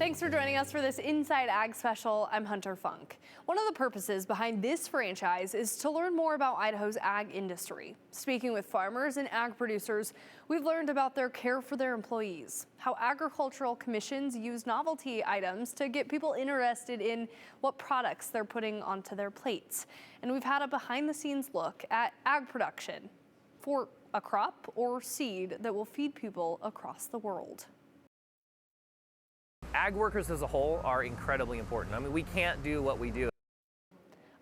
Thanks for joining us for this Inside Ag special. I'm Hunter Funk. One of the purposes behind this franchise is to learn more about Idaho's ag industry. Speaking with farmers and ag producers, we've learned about their care for their employees, how agricultural commissions use novelty items to get people interested in what products they're putting onto their plates. And we've had a behind-the-scenes look at ag production for a crop or seed that will feed people across the world. Ag workers as a whole are incredibly important. I mean, we can't do what we do.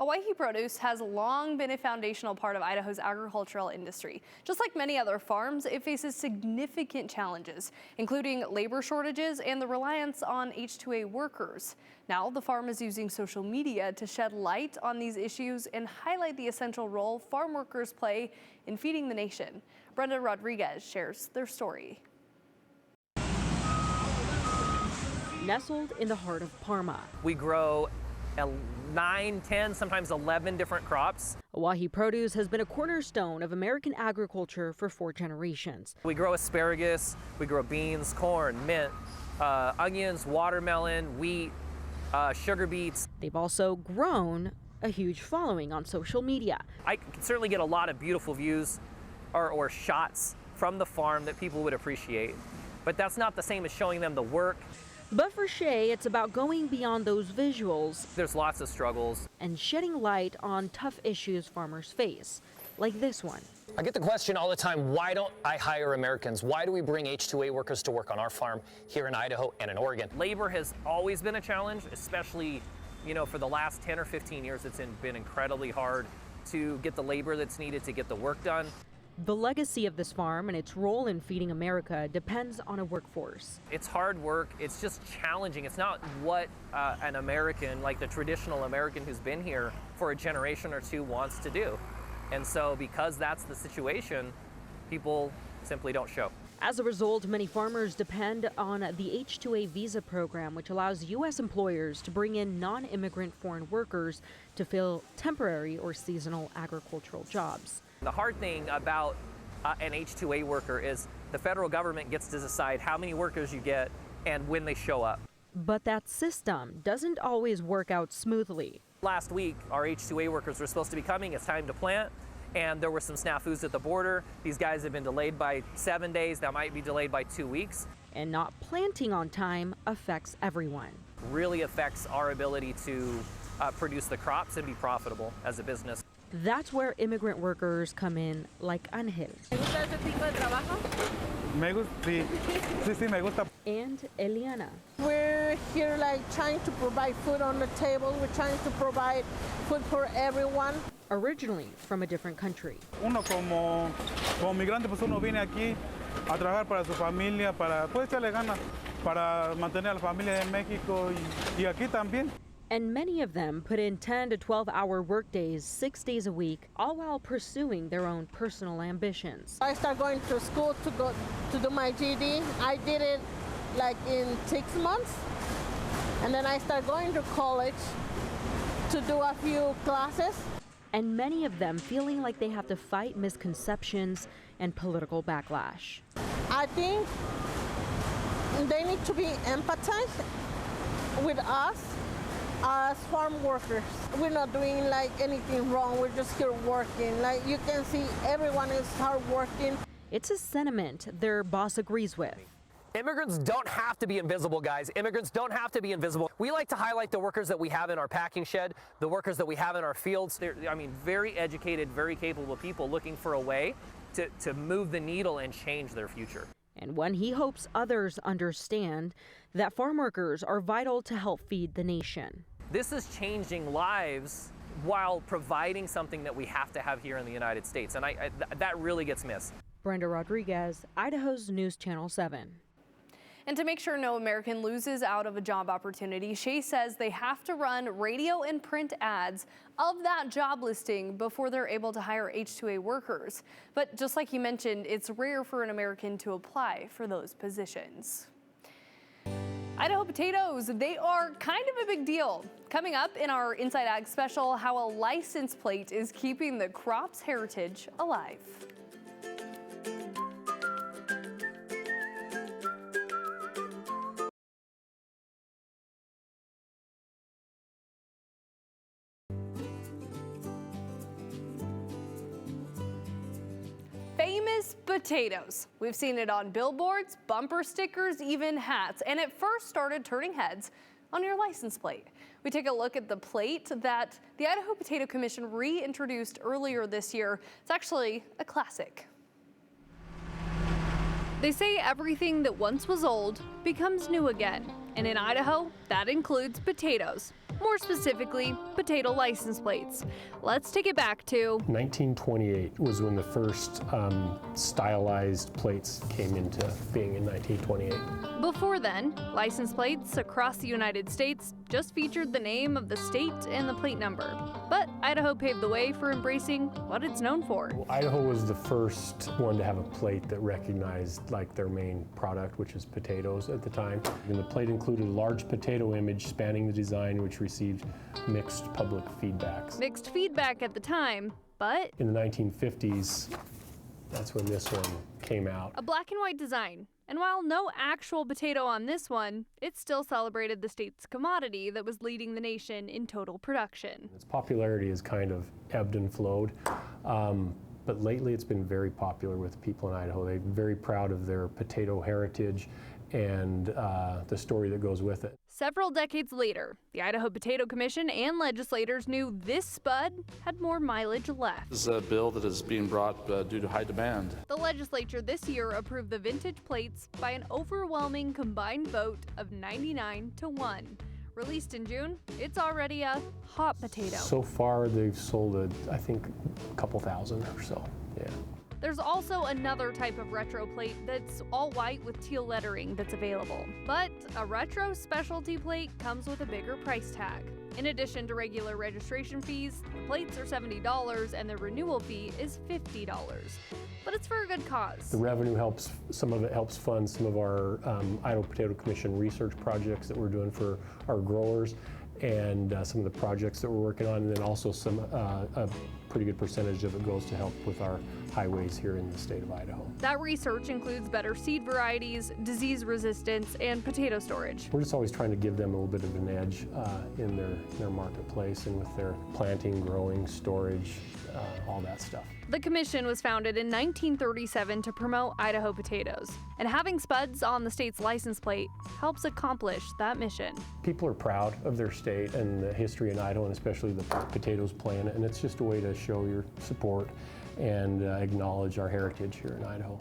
Owyhee produce has long been a foundational part of Idaho's agricultural industry. Just like many other farms, it faces significant challenges, including labor shortages and the reliance on H-2A workers. Now, the farm is using social media to shed light on these issues and highlight the essential role farm workers play in feeding the nation. Brenda Rodriguez shares their story. Nestled in the heart of Parma, We grow 9, 10, sometimes 11 different crops. Owyhee produce has been a cornerstone of American agriculture for 4 generations. We grow asparagus, we grow beans, corn, mint, onions, watermelon, wheat, sugar beets. They've also grown a huge following on social media. I can certainly get a lot of beautiful views or shots from the farm that people would appreciate, but that's not the same as showing them the work. But for Shay, it's about going beyond those visuals There's lots of struggles. and shedding light on tough issues farmers face, like this one. I get the question all the time, why don't I hire Americans? Why do we bring H-2A workers to work on our farm here in Idaho and in Oregon? Labor has always been a challenge, especially, for the last 10 or 15 years. It's been incredibly hard to get the labor that's needed to get the work done. The legacy of this farm and its role in feeding America depends on a workforce. It's hard work. It's just challenging. It's not what an American, like the traditional American who's been here for a generation or two, wants to do. And so because that's the situation, people simply don't show. As a result, many farmers depend on the H-2A visa program, which allows U.S. employers to bring in non-immigrant foreign workers to fill temporary or seasonal agricultural jobs. The hard thing about an H-2A worker is the federal government gets to decide how many workers you get and when they show up. But that system doesn't always work out smoothly. Last week, our H-2A workers were supposed to be coming. It's time to plant. And there were some snafus at the border. These guys have been delayed by 7 days. That might be delayed by 2 weeks. And not planting on time affects everyone. Really affects our ability to produce the crops and be profitable as a business. That's where immigrant workers come in, like Angel and Eliana. We're here trying to provide food on the table. We're trying to provide food for everyone. Originally from a different country. Uno como migrante, pues uno viene aquí a trabajar para su familia, para pues echarle ganas para mantener a la familia en México y aquí también. And many of them put in 10 to 12-hour workdays 6 days a week, all while pursuing their own personal ambitions. I started going to school to do my GED. I did it in 6 months, and then I started going to college to do a few classes. And many of them feeling like they have to fight misconceptions and political backlash. I think they need to be empathized with us as farm workers. We're not doing anything wrong. We're just here working. You can see, everyone is hard working. It's a sentiment their boss agrees with. Immigrants don't have to be invisible, guys. Immigrants don't have to be invisible. We like to highlight the workers that we have in our packing shed, the workers that we have in our fields. They're, very educated, very capable people looking for a way to move the needle and change their future. And one he hopes others understand that farm workers are vital to help feed the nation. This is changing lives while providing something that we have to have here in the United States, and that really gets missed. Brenda Rodriguez, Idaho's News Channel 7. And to make sure no American loses out of a job opportunity, Shay says they have to run radio and print ads of that job listing before they're able to hire H-2A workers. But just like you mentioned, it's rare for an American to apply for those positions. Idaho potatoes, they are kind of a big deal. Coming up in our Inside Ag special, how a license plate is keeping the crop's heritage alive. famous potatoes. We've seen it on billboards, bumper stickers, even hats, and it first started turning heads on your license plate. We take a look at the plate that the Idaho Potato Commission reintroduced earlier this year. It's actually a classic. They say everything that once was old becomes new again, and in Idaho, that includes potatoes. More specifically, potato license plates. Let's take it back to 1928 was when the first stylized plates came into being in 1928. Before then, license plates across the United States just featured the name of the state and the plate number. But Idaho paved the way for embracing what it's known for. Well, Idaho was the first one to have a plate that recognized like their main product, which is potatoes at the time. And the plate included a large potato image spanning the design, which received mixed public feedbacks. Mixed feedback at the time, but In the 1950s, that's when this one came out. a black and white design. And while no actual potato on this one, it still celebrated the state's commodity that was leading the nation in total production. Its popularity has kind of ebbed and flowed, but lately it's been very popular with people in Idaho. They're very proud of their potato heritage and the story that goes with it. Several decades later, the Idaho Potato Commission and legislators knew this spud had more mileage left. This is a bill that is being brought due to high demand. The legislature this year approved the vintage plates by an overwhelming combined vote of 99-1. Released in June, it's already a hot potato. So far they've sold, I think, a couple thousand or so, yeah. There's also another type of retro plate that's all white with teal lettering that's available. But a retro specialty plate comes with a bigger price tag. In addition to regular registration fees, the plates are $70 and the renewal fee is $50. But it's for a good cause. The revenue helps, some of it helps fund some of our Idaho Potato Commission research projects that we're doing for our growers and some of the projects that we're working on, and then also some a pretty good percentage of it goes to help with our highways here in the state of Idaho. That research includes better seed varieties, disease resistance, and potato storage. We're just always trying to give them a little bit of an edge in their marketplace and with their planting, growing, storage, all that stuff. The commission was founded in 1937 to promote Idaho potatoes, and having spuds on the state's license plate helps accomplish that mission. People are proud of their state and the history in Idaho, and especially the potatoes plant, and it's just a way to show your support and acknowledge our heritage here in Idaho.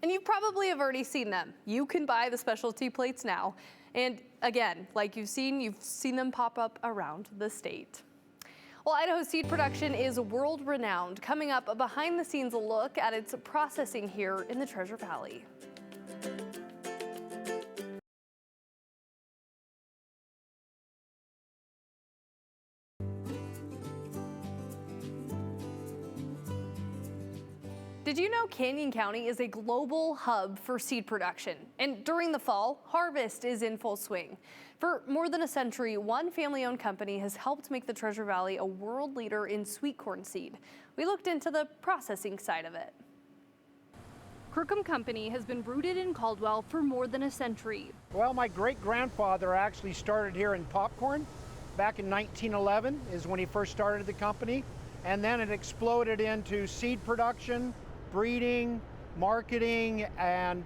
And you probably have already seen them. You can buy the specialty plates now. And again, like you've seen them pop up around the state. Well, Idaho's seed production is world-renowned. Coming up, a behind-the-scenes look at its processing here in the Treasure Valley. Did you know Canyon County is a global hub for seed production? And during the fall, harvest is in full swing. For more than a century, one family-owned company has helped make the Treasure Valley a world leader in sweet corn seed. We looked into the processing side of it. Crookham Company has been rooted in Caldwell for more than a century. Well, my great-grandfather actually started here in popcorn. Back in 1911 is when he first started the company. And then it exploded into seed production, breeding, marketing, and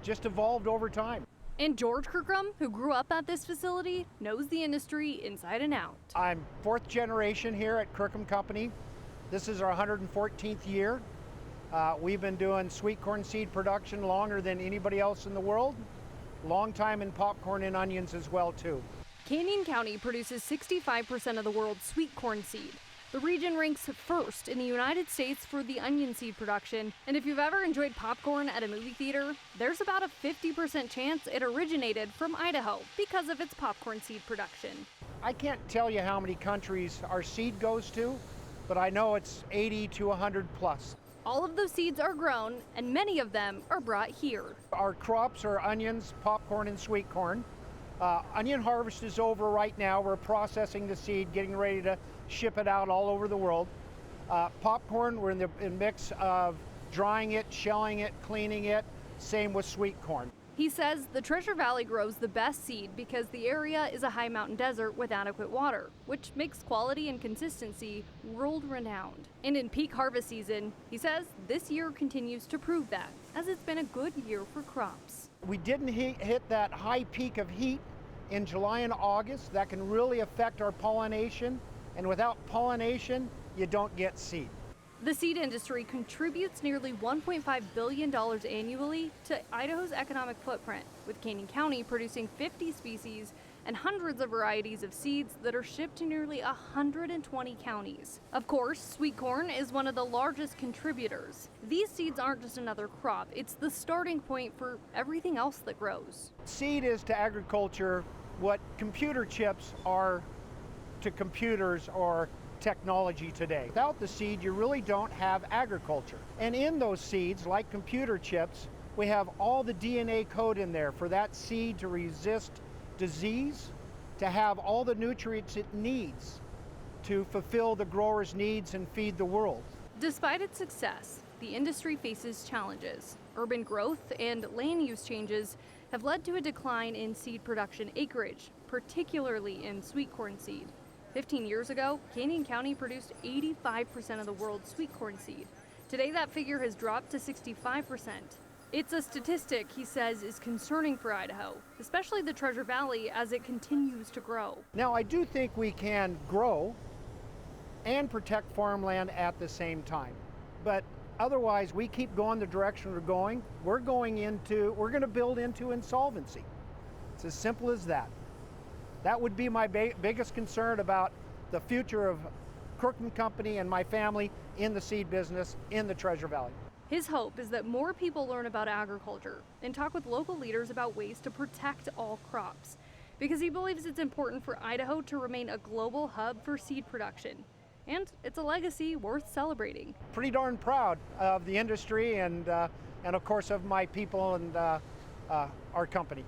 just evolved over time. And George Crookham, who grew up at this facility, knows the industry inside and out. I'm fourth generation here at Crookham Company. This is our 114th year. We've been doing sweet corn seed production longer than anybody else in the world. Long time in popcorn and onions as well, too. Canyon County produces 65% of the world's sweet corn seed. The region ranks first in the United States for the onion seed production, and if you've ever enjoyed popcorn at a movie theater, there's about a 50% chance it originated from Idaho because of its popcorn seed production. I can't tell you how many countries our seed goes to, but I know it's 80 to 100 plus. All of those seeds are grown, and many of them are brought here. Our crops are onions, popcorn, and sweet corn. Onion harvest is over right now. We're processing the seed, getting ready to ship it out all over the world. Popcorn, we're in the mix of drying it, shelling it, cleaning it. Same with sweet corn. He says the Treasure Valley grows the best seed because the area is a high mountain desert with adequate water, which makes quality and consistency world-renowned. And in peak harvest season, he says this year continues to prove that, as it's been a good year for crops. We didn't hit that high peak of heat in July and August. That can really affect our pollination, and without pollination, you don't get seed. The seed industry contributes nearly $1.5 billion annually to Idaho's economic footprint, with Canyon County producing 50 species and hundreds of varieties of seeds that are shipped to nearly 120 counties. Of course, sweet corn is one of the largest contributors. These seeds aren't just another crop, it's the starting point for everything else that grows. Seed is to agriculture what computer chips are to computers or technology today. Without the seed, you really don't have agriculture. And in those seeds, like computer chips, we have all the DNA code in there for that seed to resist disease, to have all the nutrients it needs to fulfill the grower's needs and feed the world. Despite its success, the industry faces challenges. Urban growth and land use changes have led to a decline in seed production acreage, particularly in sweet corn seed. 15 years ago, Canyon County produced 85% of the world's sweet corn seed. Today, that figure has dropped to 65%. It's a statistic, he says, is concerning for Idaho, especially the Treasure Valley as it continues to grow. Now, I do think we can grow and protect farmland at the same time. But otherwise, we keep going the direction we're going. We're going to build into insolvency. It's as simple as that. That would be my biggest concern about the future of Crookman Company and my family in the seed business in the Treasure Valley. His hope is that more people learn about agriculture and talk with local leaders about ways to protect all crops, because he believes it's important for Idaho to remain a global hub for seed production. And it's a legacy worth celebrating. Pretty darn proud of the industry and of course of my people and our company.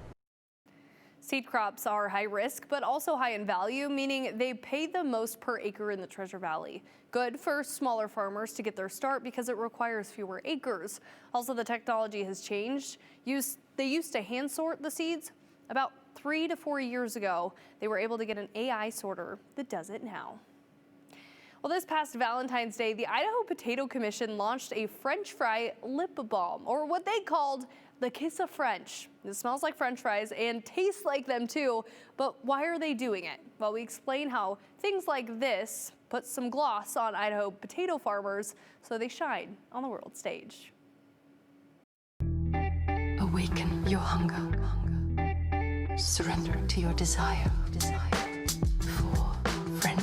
Seed crops are high risk, but also high in value, meaning they pay the most per acre in the Treasure Valley. Good for smaller farmers to get their start because it requires fewer acres. Also, the technology has changed. They used to hand sort the seeds. About 3 to 4 years ago, they were able to get an AI sorter that does it now. Well, this past Valentine's Day, the Idaho Potato Commission launched a French fry lip balm, or what they called the Kiss of French. It smells like French fries and tastes like them too, but why are they doing it? Well, we explain how things like this put some gloss on Idaho potato farmers so they shine on the world stage. Awaken your hunger. Surrender to your desire for French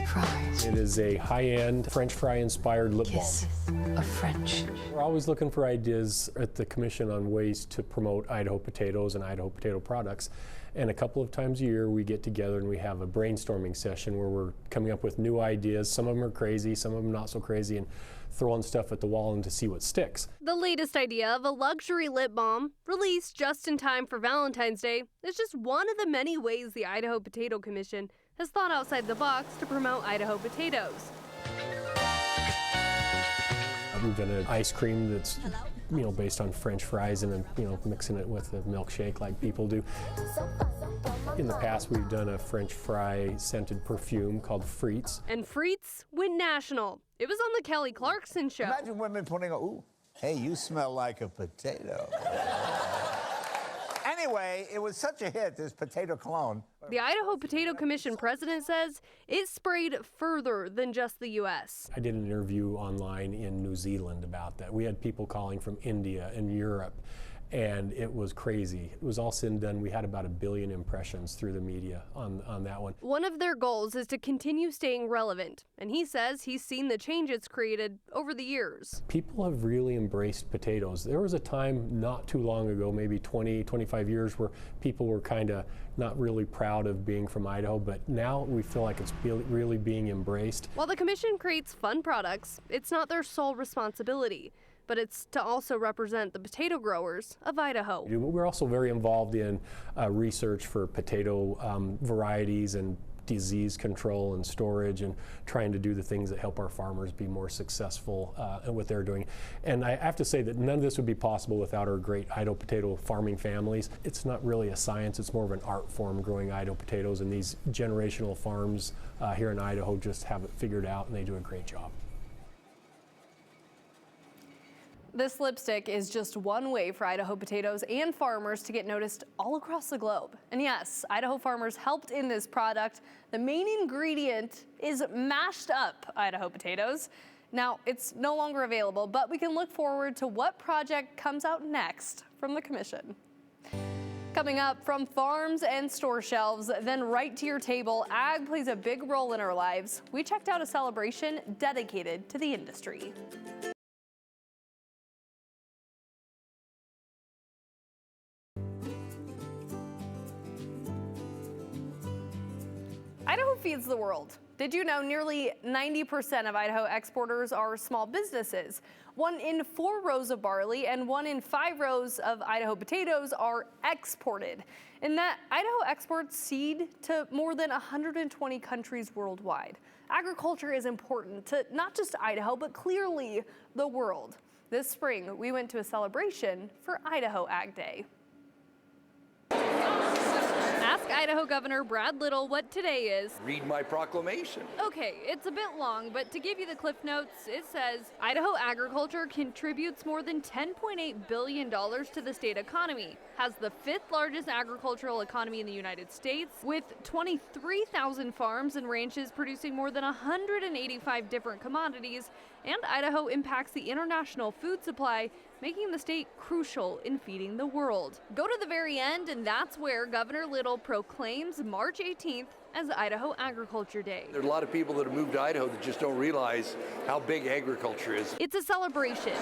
fries. It is a high-end French fry-inspired lip balm. Kiss of French. We're always looking for ideas at the Commission on ways to promote Idaho potatoes and Idaho potato products. And a couple of times a year we get together and we have a brainstorming session where we're coming up with new ideas. Some of them are crazy, some of them not so crazy, and throwing stuff at the wall and to see what sticks. The latest idea of a luxury lip balm, released just in time for Valentine's Day, is just one of the many ways the Idaho Potato Commission has thought outside the box to promote Idaho potatoes. We've done an ice cream that's, based on French fries and then, mixing it with a milkshake like people do. In the past, we've done a French fry scented perfume called Frites. And Frites went national. It was on the Kelly Clarkson Show. Imagine women pointing out, ooh, hey, you smell like a potato. Anyway, it was such a hit, this potato cologne. The Idaho Potato Commission president says it sprayed further than just the U.S. I did an interview online in New Zealand about that. We had people calling from India and Europe, and it was crazy. It was all said and done. We had about 1 billion impressions through the media on that one. One of their goals is to continue staying relevant, and he says he's seen the change it's created over the years. People have really embraced potatoes. There was a time not too long ago, maybe 20, 25 years, where people were kind of not really proud of being from Idaho, but now we feel like it's really being embraced. While the commission creates fun products, it's not their sole responsibility, but it's to also represent the potato growers of Idaho. We're also very involved in research for potato varieties and disease control and storage and trying to do the things that help our farmers be more successful in what they're doing. And I have to say that none of this would be possible without our great Idaho potato farming families. It's not really a science, it's more of an art form growing Idaho potatoes, and these generational farms here in Idaho just have it figured out and they do a great job. This lipstick is just one way for Idaho potatoes and farmers to get noticed all across the globe. And yes, Idaho farmers helped in this product. The main ingredient is mashed up Idaho potatoes. Now, it's no longer available, but we can look forward to what project comes out next from the commission. Coming up, from farms and store shelves, then right to your table, ag plays a big role in our lives. We checked out a celebration dedicated to the industry. Idaho feeds the world. Did you know nearly 90% of Idaho exporters are small businesses? 1 in 4 rows of barley and 1 in 5 rows of Idaho potatoes are exported. And that Idaho exports seed to more than 120 countries worldwide. Agriculture is important to not just Idaho, but clearly the world. This spring, we went to a celebration for Idaho Ag Day. Ask Idaho Governor Brad Little what today is. Read my proclamation. Okay, it's a bit long, but to give you the cliff notes, it says Idaho agriculture contributes more than $10.8 billion to the state economy, has the 5th largest agricultural economy in the United States, with 23,000 farms and ranches producing more than 185 different commodities, and Idaho impacts the international food supply, making the state crucial in feeding the world. Go to the very end, and that's where Governor Little proclaims March 18th as Idaho Agriculture Day. There are a lot of people that have moved to Idaho that just don't realize how big agriculture is. It's a celebration.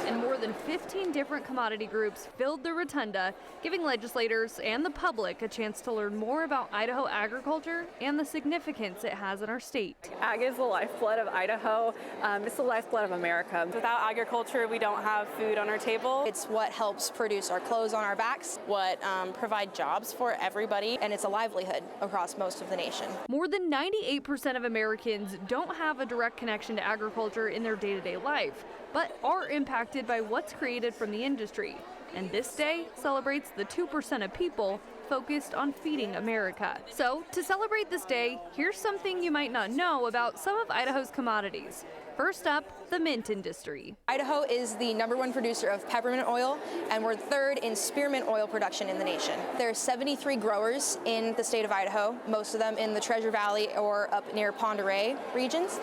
And more than 15 different commodity groups filled the rotunda, giving legislators and the public a chance to learn more about Idaho agriculture and the significance it has in our state. Ag is the lifeblood of Idaho. It's the lifeblood of America. Without agriculture, we don't have food on our table. It's what helps produce our clothes on our backs, what provide jobs for everybody, and it's a livelihood across most of the nation. More than 98% of Americans don't have a direct connection to agriculture in their day-to-day life, but are impacted by what's created from the industry. And this day celebrates the 2% of people focused on feeding America. So, to celebrate this day, here's something you might not know about some of Idaho's commodities. First up, the mint industry. Idaho is the #1 producer of peppermint oil, and we're 3rd in spearmint oil production in the nation. There are 73 growers in the state of Idaho, most of them in the Treasure Valley or up near Pend Oreille regions.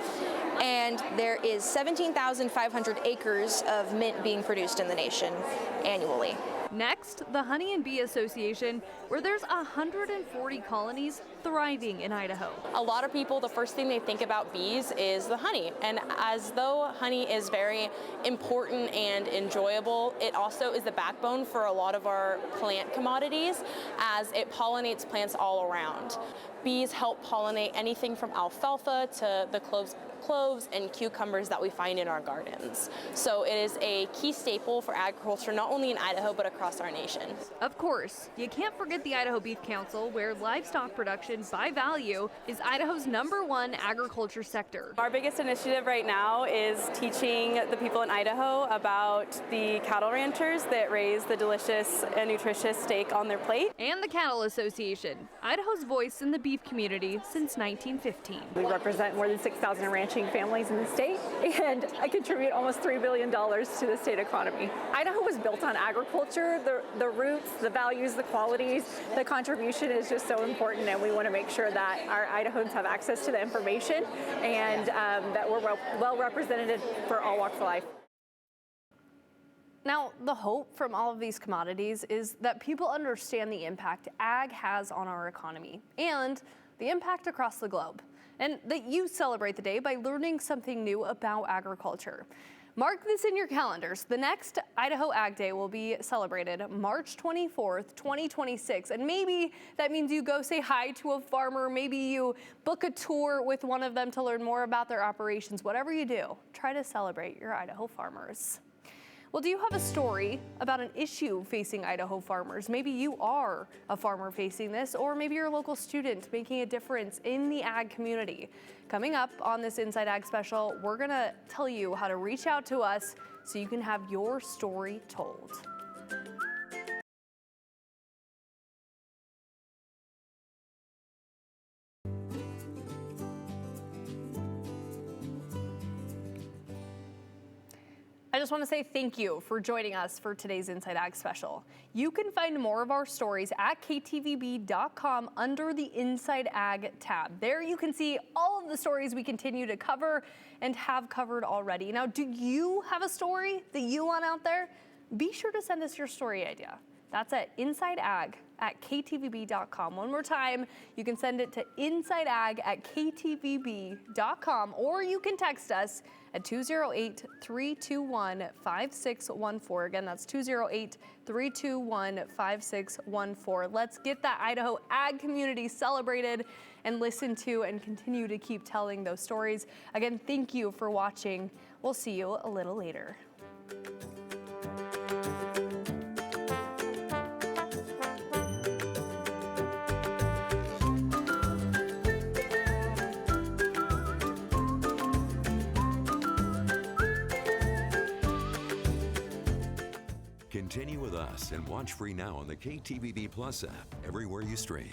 And there is 17,500 acres of mint being produced in the nation annually. Next, the Honey and Bee Association, where there's 140 colonies thriving in Idaho. A lot of people, the first thing they think about bees is the honey. And as though honey is very important and enjoyable, it also is the backbone for a lot of our plant commodities as it pollinates plants all around. Bees help pollinate anything from alfalfa to the cloves and cucumbers that we find in our gardens. So it is a key staple for agriculture, not only in Idaho, but across our nation. Of course, you can't forget the Idaho Beef Council, where livestock production by value is Idaho's #1 agriculture sector. Our biggest initiative right now is teaching the people in Idaho about the cattle ranchers that raise the delicious and nutritious steak on their plate. And the Cattle Association, Idaho's voice in the beef community since 1915. We represent more than 6,000 ranching families in the state, and I contribute almost $3 billion to the state economy. Idaho was built on agriculture. The roots, the values, the qualities, the contribution is just so important, and we want to make sure that our Idahoans have access to the information and that we're well represented for all walks of life. Now, the hope from all of these commodities is that people understand the impact ag has on our economy and the impact across the globe, and that you celebrate the day by learning something new about agriculture. Mark this in your calendars. The next Idaho Ag Day will be celebrated March 24th, 2026. And maybe that means you go say hi to a farmer. Maybe you book a tour with one of them to learn more about their operations. Whatever you do, try to celebrate your Idaho farmers. Well, do you have a story about an issue facing Idaho farmers? Maybe you are a farmer facing this, or maybe you're a local student making a difference in the ag community. Coming up on this Inside Ag special, we're gonna tell you how to reach out to us so you can have your story told. I just want to say thank you for joining us for today's Inside Ag special. You can find more of our stories at ktvb.com under the Inside Ag tab. There you can see all of the stories we continue to cover and have covered already. Now, do you have a story that you want out there? Be sure to send us your story idea. That's at insideag@ktvb.com. One more time, you can send it to insideag@ktvb.com, or you can text us at 208-321-5614. Again, that's 208-321-5614. Let's get that Idaho ag community celebrated and listen to and continue to keep telling those stories. Again, thank you for watching. We'll see you a little later. Continue with us and watch free now on the KTVB Plus app everywhere you stream.